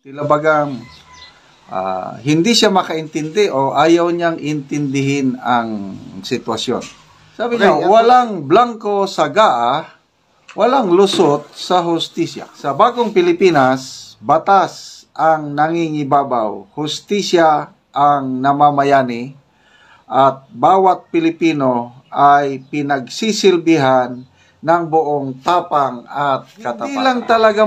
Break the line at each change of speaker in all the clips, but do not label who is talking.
Tila bagang hindi siya makaintindi o ayaw niyang intindihin ang sitwasyon. Sabi niya, walang blanko sa GAA, walang lusot sa hustisya. Sa bagong Pilipinas, batas ang nangingibabaw, hustisya ang namamayani, at bawat Pilipino ay pinagsisilbihan ng buong tapang at katapatan. Hindi lang talaga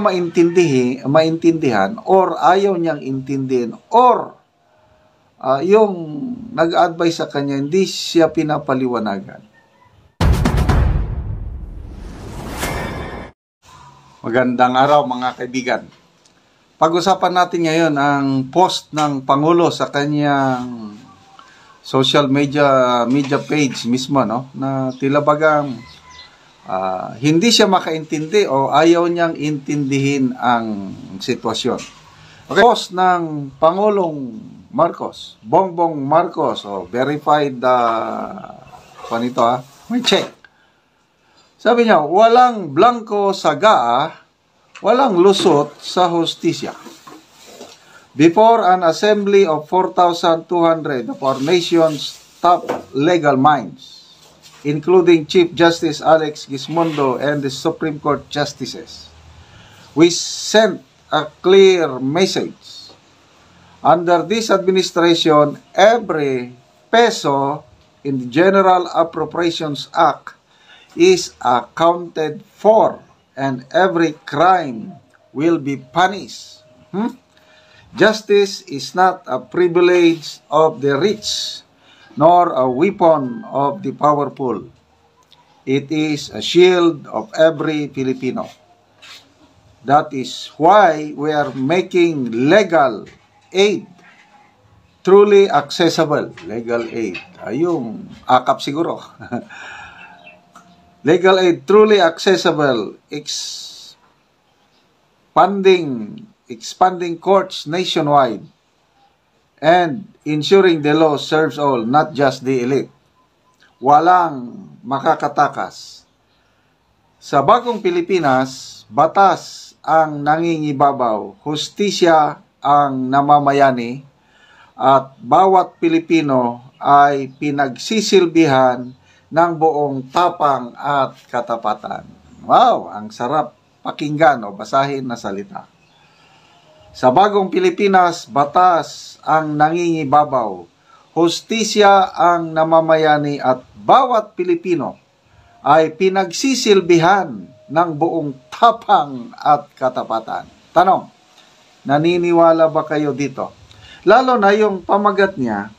maintindihan or ayaw niyang intindihin or yung nag-advise sa kanya, hindi siya pinapaliwanagan. Magandang araw mga kaibigan. Pag-usapan natin ngayon ang post ng Pangulo sa kanyang social media page mismo, no? Na tila bagang hindi siya makaintindi o ayaw niyang intindihin ang sitwasyon. Okay. Post ng Pangulong Marcos, Bongbong Marcos, verified panito may check. Sabi niya, walang blanko sa GAA, walang lusot sa hustisya. Before an assembly of 4,200 of our nation's top legal minds, including Chief Justice Alex Gismondo and the Supreme Court Justices, we sent a clear message. Under this administration, every peso in the General Appropriations Act is accounted for and every crime will be punished. Justice is not a privilege of the rich, nor a weapon of the powerful. It is a shield of every Filipino. That is why we are making legal aid truly accessible. Legal aid. Ayun, akap siguro. Legal aid truly accessible, expanding courts nationwide, and ensuring the law serves all, not just the elite. Walang makakatakas. Sa bagong Pilipinas, batas ang nangingibabaw, hustisya ang namamayani, at bawat Pilipino ay pinagsisilbihan ng buong tapang at katapatan. Wow, ang sarap pakinggan o basahin na salita. Sa bagong Pilipinas, batas ang nangingibabaw, hustisya ang namamayani, at bawat Pilipino ay pinagsisilbihan ng buong tapang at katapatan. Tanong, naniniwala ba kayo dito? Lalo na yung pamagat niya,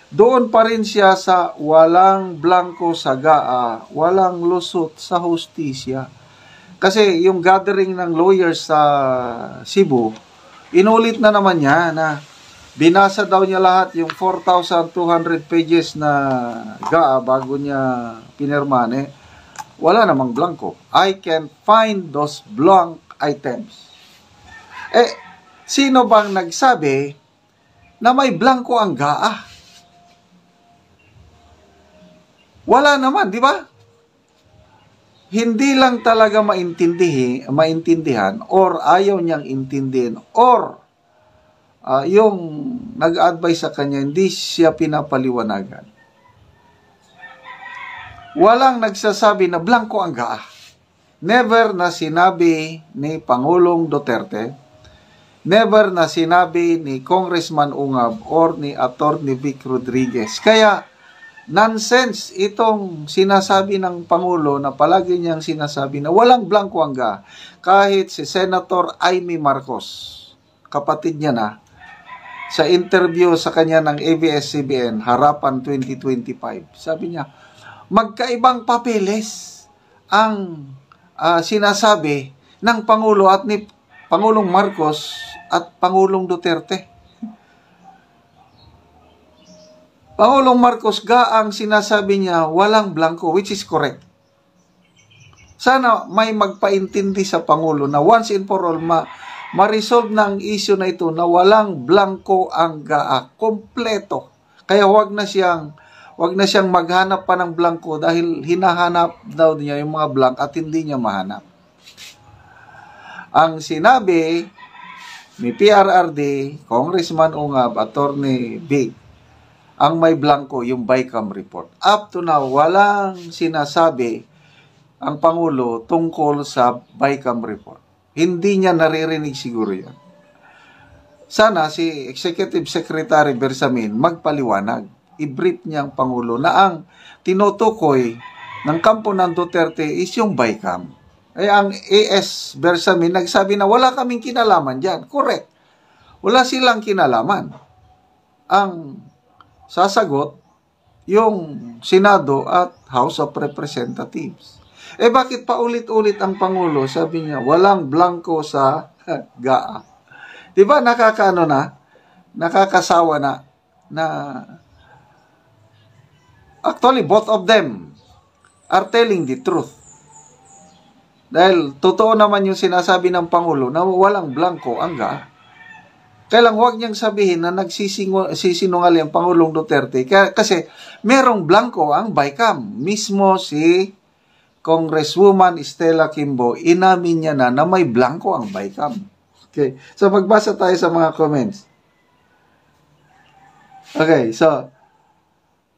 doon pa rin siya sa walang blanko sa GAA, walang lusot sa hustisya. Kasi yung gathering ng lawyers sa Cebu, inulit na naman niya na binasa daw niya lahat yung 4,200 pages na GAA bago niya pinirmane. Wala namang blanco. I can find those blank items. Sino bang nagsabi na may blanco ang GAA? Wala naman, di ba? Hindi lang talaga maintindihan or ayaw niyang intindihin or yung nag-advise sa kanya, hindi siya pinapaliwanagan. Walang nagsasabi na blanco ang GAA. Never na sinabi ni Pangulong Duterte, never na sinabi ni Congressman Ungab or ni Attorney Vic Rodriguez. Kaya nonsense itong sinasabi ng Pangulo na palagi niyang sinasabi na walang blanco ang GAA. Kahit si Senator Amy Marcos, kapatid niya na, sa interview sa kanya ng ABS-CBN, Harapan 2025, sabi niya, magkaibang papeles ang sinasabi ng Pangulo at ni Pangulong Marcos at Pangulong Duterte. Pangulong Marcos, GAA ang sinasabi niya, walang blanco, which is correct. Sana may magpaintindi sa Pangulo na once and for all, ma-resolve na ang issue na ito na walang blanco ang GAA. Kompleto. Kaya wag na siyang maghanap pa ng blanco dahil hinahanap daw niya yung mga blank at hindi niya mahanap. Ang sinabi ni PRRD, Congressman Ungab, Attorney Big, ang may blanco yung BICAM report. Up to now, walang sinasabi ang Pangulo tungkol sa BICAM report. Hindi niya naririnig siguro yan. Sana si Executive Secretary Bersamin magpaliwanag. I-brief niya ang Pangulo na ang tinutukoy ng kampo ng Duterte is yung BICAM. Ang AS Bersamin nagsabi na wala kaming kinalaman dyan. Correct. Wala silang kinalaman. Ang sasagot, yung Senado at House of Representatives. Bakit pa ulit-ulit ang Pangulo? Sabi niya, walang blanco sa GAA. Diba nakakaano na? Nakakasawa na actually both of them are telling the truth. Dahil totoo naman yung sinasabi ng Pangulo na walang blanco ang GAA. Kaya lang huwag niyang sabihin na nagsisinungaling ang Pangulong Duterte kasi merong blanco ang BICAM. Mismo si Congresswoman Stella Kimbo, inamin niya na may blanco ang BICAM. Okay, so magbasa tayo sa mga comments. Okay, so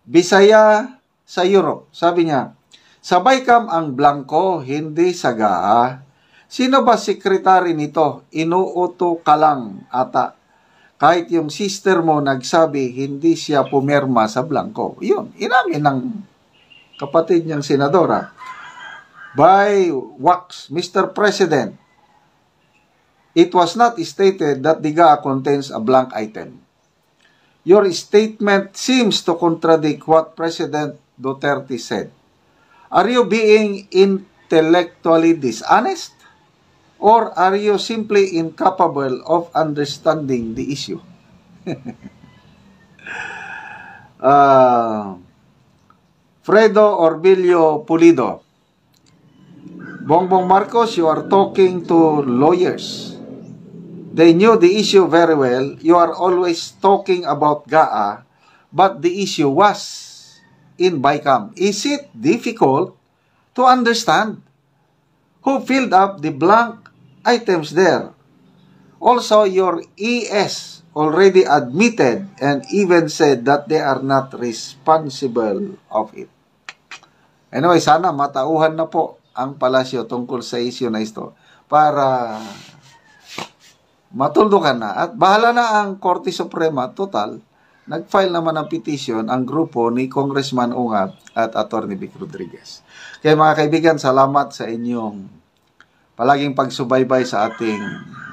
Bisaya sa Europe, sabi niya, sa BICAM ang blanco, hindi sa GAA. Sino ba sekretary nito? Inuuto ka lang ata. Kahit yung sister mo nagsabi, hindi siya pumirma sa blanco. Yun, inamin ng kapatid niyang senadora. By Wax, Mr. President, it was not stated that the GAA contains a blank item. Your statement seems to contradict what President Duterte said. Are you being intellectually dishonest? Or are you simply incapable of understanding the issue? Fredo Orbilio Pulido. Bongbong Marcos, you are talking to lawyers. They knew the issue very well. You are always talking about GAA, but the issue was in BICAM. Is it difficult to understand who filled up the blank items there? Also, your ES already admitted and even said that they are not responsible of it. Anyway, sana matauhan na po ang palasyo tungkol sa issue na ito para matuldukan na. At bahala na ang Korte Suprema. Total, nag-file naman ng petition ang grupo ni Congressman Ungab at Attorney Vic Rodriguez. Kaya mga kaibigan, salamat sa inyong palaging pagsubaybay sa ating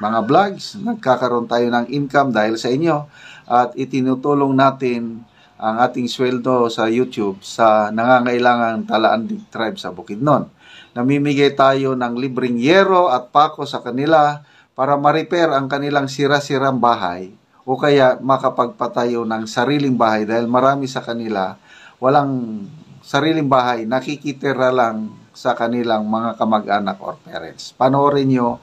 mga vlogs. Nagkakaroon tayo ng income dahil sa inyo at itinutulong natin ang ating sweldo sa YouTube sa nangangailangang Talaandig Tribe sa Bukidnon. Namimigay tayo ng libreng yero at pako sa kanila para ma-repair ang kanilang sira-sirang bahay o kaya makapagpatayo ng sariling bahay dahil marami sa kanila walang sariling bahay, nakikitira lang sa kanilang mga kamag-anak or parents. Panoorin nyo